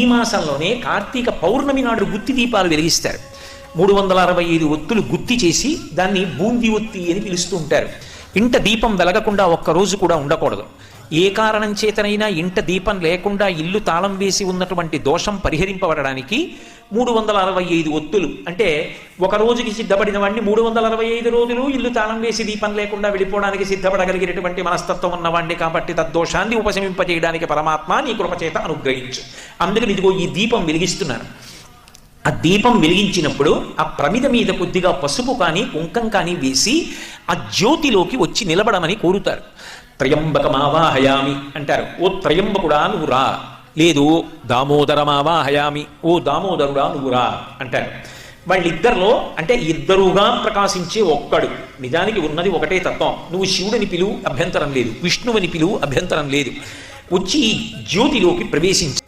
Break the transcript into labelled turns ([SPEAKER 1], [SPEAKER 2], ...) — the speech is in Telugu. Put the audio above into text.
[SPEAKER 1] ఈ మాసంలోనే కార్తీక పౌర్ణమి నాడు గుత్తి దీపాలు వెలిగిస్తారు. 365 ఒత్తులు గుత్తి చేసి దాన్ని బూంది ఒత్తి అని పిలుస్తూ ఉంటారు. ఇంట దీపం వెలగకుండా ఒక్కరోజు కూడా ఉండకూడదు. ఏ కారణం చేతనైనా ఇంట దీపం లేకుండా ఇల్లు తాళం వేసి ఉన్నటువంటి దోషం పరిహరింపబడడానికి 365 ఒత్తులు అంటే ఒక రోజుకి సిద్ధపడిన వాడిని 365 రోజులు ఇల్లు తాళం వేసి దీపం లేకుండా వెళ్ళిపోవడానికి సిద్ధపడగలిగినటువంటి మనస్తత్వం ఉన్నవాడిని కాబట్టి తద్దోషాన్ని ఉపశమింపజేయడానికి పరమాత్మ నీ కృపచేత అనుగ్రహించు. అందుకని ఇదిగో ఈ దీపం వెలిగిస్తున్నాను. ఆ దీపం వెలిగించినప్పుడు ఆ ప్రమిద మీద కొద్దిగా పసుపు కానీ కుంకం కానీ వేసి ఆ జ్యోతిలోకి వచ్చి నిలబడమని కోరుతారు. త్రయంబకమావాహయామి అంటారు. ఓ త్రయంబకుడా నువ్వు రా, లేదు దామోదరమావాహయామి, ఓ దామోదరుడా నువ్వు రా అంటారు. వాళ్ళిద్దరిలో అంటే ఇద్దరుగా ప్రకాశించే ఒక్కడు, నిజానికి ఉన్నది ఒకటే తత్వం. నువ్వు శివుడిని పిలువు అభ్యంతరం లేదు, విష్ణువుని పిలువు అభ్యంతరం లేదు, వచ్చి ఈ జ్యోతిలోకి ప్రవేశించి